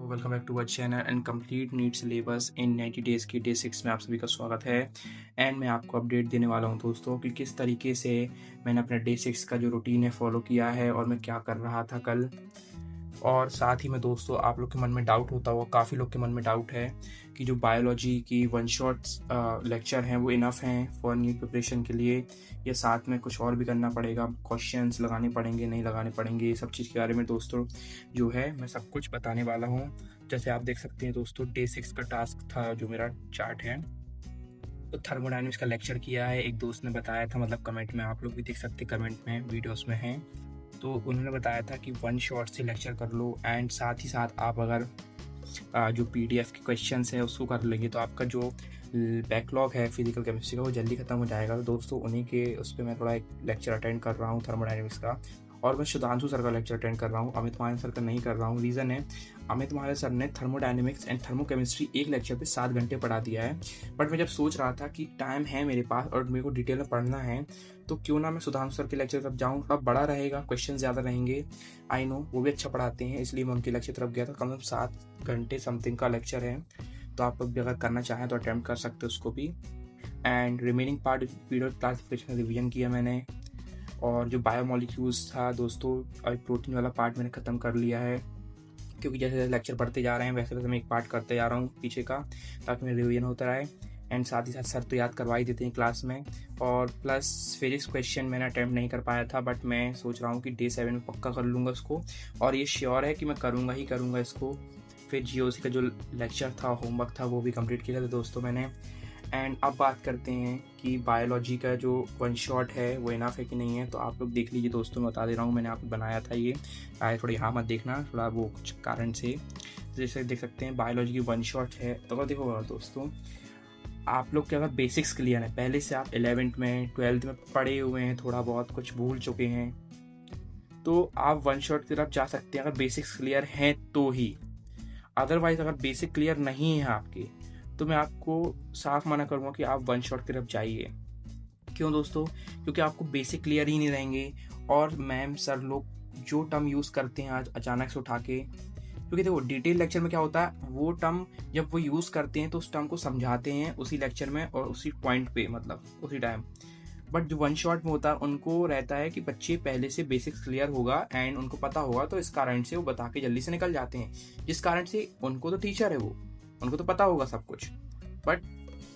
Welcome back to our channel and complete NEET syllabus in 90 days की day 6 में आप सभी का स्वागत है। एंड मैं आपको अपडेट देने वाला हूं दोस्तों कि किस तरीके से मैंने अपने डे 6 का जो रूटीन है फॉलो किया है और मैं क्या कर रहा था कल। और साथ ही में दोस्तों आप लोग के मन में डाउट होता होगा, काफ़ी लोग के मन में डाउट है कि जो बायोलॉजी की वन शॉट लेक्चर हैं वो इनफ हैं फॉर नीट प्रिपरेशन के लिए, या साथ में कुछ और भी करना पड़ेगा, क्वेश्चंस लगाने पड़ेंगे नहीं लगाने पड़ेंगे, ये सब चीज़ के बारे में दोस्तों जो है मैं सब कुछ बताने वाला हूँ। जैसे आप देख सकते हैं दोस्तों, डे 6 का टास्क था जो मेरा चार्ट है, तो थर्मोडायनेमिक्स का लेक्चर किया है। एक दोस्त ने बताया था, मतलब कमेंट में आप लोग भी देख सकते हैं, कमेंट में वीडियोस में हैं, तो उन्होंने बताया था कि वन शॉट से लेक्चर कर लो एंड साथ ही साथ आप अगर जो पीडीएफ के क्वेश्चंस है उसको कर लेंगे तो आपका जो बैकलॉग है फिजिकल केमिस्ट्री का वो जल्दी खत्म हो जाएगा। तो दोस्तों उन्हीं के उस पर मैं थोड़ा एक लेक्चर अटेंड कर रहा हूँ थर्मोडायनेमिक्स का, और मैं सुधांशु सर का लेक्चर अटेंड कर रहा हूँ, अमित महाजन सर का नहीं कर रहा हूँ। रीज़न है, अमित महाजन सर ने थर्मोडायनेमिक्स एंड थर्मोकेमिस्ट्री एक लेक्चर पे 7 घंटे पढ़ा दिया है। बट मैं जब सोच रहा था कि टाइम है मेरे पास और मेरे को डिटेल में पढ़ना है, तो क्यों ना मैं सुधांशु सर के लेक्चर तरफ जाऊँ, थोड़ा बड़ा रहेगा, क्वेश्चन ज़्यादा रहेंगे। आई नो वो भी अच्छा पढ़ाते हैं, इसलिए मैं उनके लेक्चर तरफ गया था। कम से कम 7 घंटे समथिंग का लेक्चर है, तो आप लोग भी अगर करना चाहें तो अटैम्प्ट कर सकते हो उसको भी। And remaining part period classification revision किया मैंने, और जो बायोमोलिक्यूल्स था दोस्तों, प्रोटीन वाला पार्ट मैंने ख़त्म कर लिया है, क्योंकि जैसे जैसे लेक्चर पढ़ते जा रहे हैं वैसे वैसे मैं एक पार्ट करते जा रहा हूँ पीछे का, ताकि मेरा रिवीजन होता रहे। एंड साथ ही साथ सर तो याद करवा ही देते हैं क्लास में, और प्लस फिजिक्स क्वेश्चन मैंने अटैम्प्ट नहीं कर पाया था, बट मैं सोच रहा हूँ कि डे 7 में पक्का कर लूँगा उसको, और ये श्योर है कि मैं करूँगा ही करूँगा इसको। फिर जीओसी का जो लेक्चर था, होमवर्क था, वो भी कंप्लीट किया था दोस्तों मैंने। एंड अब बात करते हैं कि बायोलॉजी का जो वन शॉट है वो इनफ है कि नहीं है, तो आप लोग देख लीजिए दोस्तों, मैं बता दे रहा हूँ, मैंने आपको बनाया था ये, आए थोड़ा यहाँ मत देखना, थोड़ा वो कुछ कारण से। जैसे देख सकते हैं बायोलॉजी की वन शॉट है, तो अगर देखो दोस्तों, आप लोग के अगर बेसिक्स क्लियर है, पहले से आप 11th में 12th में पढ़े हुए हैं, थोड़ा बहुत कुछ भूल चुके हैं, तो आप वन शॉट की तरफ जा सकते हैं अगर बेसिक्स क्लियर हैं तो ही। अदरवाइज अगर बेसिक क्लियर नहीं है आपके, तो मैं आपको साफ मना करूँगा कि आप वन शॉट की तरफ जाइए। क्यों दोस्तों? क्योंकि आपको बेसिक क्लियर ही नहीं रहेंगे, और मैम सर लोग जो टर्म यूज़ करते हैं आज अचानक से उठा के, क्योंकि देखो डिटेल लेक्चर में क्या होता है, वो टर्म जब वो यूज़ करते हैं तो उस टर्म को समझाते हैं उसी लेक्चर में और उसी पॉइंट पे, मतलब उसी टाइम। बट जो वन शॉट में होता है उनको रहता है कि बच्चे पहले से बेसिक्स क्लियर होगा एंड उनको पता होगा, तो इस कारण से वो बता के जल्दी से निकल जाते हैं, जिस कारण से उनको तो टीचर है, वो उनको तो पता होगा सब कुछ, बट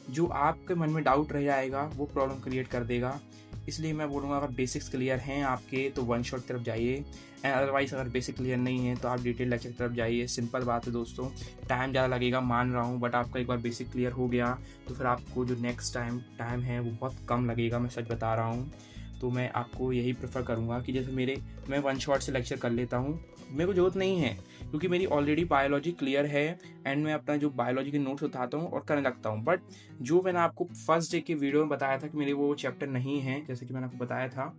जो आपके मन में डाउट रह जाएगा वो प्रॉब्लम क्रिएट कर देगा। इसलिए मैं बोलूँगा अगर बेसिक्स क्लियर हैं आपके तो वन शॉट की तरफ जाइए, एंड अदरवाइज अगर बेसिक क्लियर नहीं है तो आप डिटेल लेक्चर की तरफ जाइए। सिंपल बात है दोस्तों, टाइम ज़्यादा लगेगा मान रहा हूँ, बट आपका एक बार बेसिक क्लियर हो गया तो फिर आपको जो नेक्स्ट टाइम है वो बहुत कम लगेगा, मैं सच बता रहा हूँ। तो मैं आपको यही प्रेफर करूँगा कि जैसे मैं वन शॉट से लेक्चर कर लेता हूँ, मेरे को ज़रूरत नहीं है, क्योंकि मेरी ऑलरेडी बायोलॉजी क्लियर है एंड मैं अपना जो बायोलॉजी के नोट्स उठाता हूँ और करने लगता हूँ। बट जो मैंने आपको फर्स्ट डे के वीडियो में बताया था कि मेरे वो चैप्टर नहीं है, जैसे कि मैंने आपको बताया था,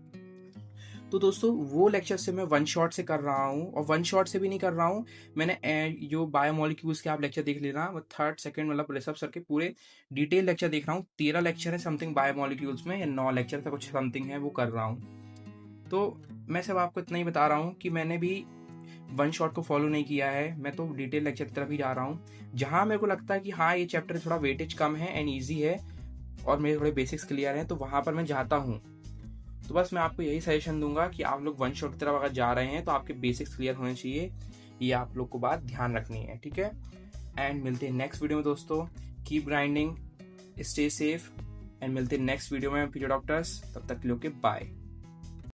तो दोस्तों वो लेक्चर से मैं वन शॉट से कर रहा हूँ, और वन शॉट से भी नहीं कर रहा हूँ मैंने। जो बायोमोलिक्यूल्स के आप लेक्चर देख लेना, वो 3rd 2nd मतलब ऋषभ सर के पूरे डिटेल लेक्चर देख रहा हूँ। 13 लेक्चर है समथिंग बायोमोलिक्यूल्स में, या 9 लेक्चर था कुछ समथिंग है, वो कर रहा हूँ। तो मैं सब आपको इतना ही बता रहा हूँ कि मैंने भी वन शॉट को फॉलो नहीं किया है, मैं तो डिटेल लेक्चर की तरफ ही जा रहा हूँ। जहाँ मेरे को लगता है कि हाँ ये चैप्टर थोड़ा वेटेज कम है एंड ईजी है और मेरे थोड़े बेसिक्स क्लियर हैं, तो वहाँ पर मैं जाता हूँ। तो बस मैं आपको यही सजेशन दूंगा कि आप लोग वन शॉट की तरफ अगर जा रहे हैं तो आपके बेसिक्स क्लियर होने चाहिए, ये आप लोग को बात ध्यान रखनी है, ठीक है। एंड मिलते हैं नेक्स्ट वीडियो में दोस्तों, keep grinding, stay safe, and मिलते हैं नेक्स्ट वीडियो में पीजे डॉक्टर्स। तब तक के लिए ओके बाय।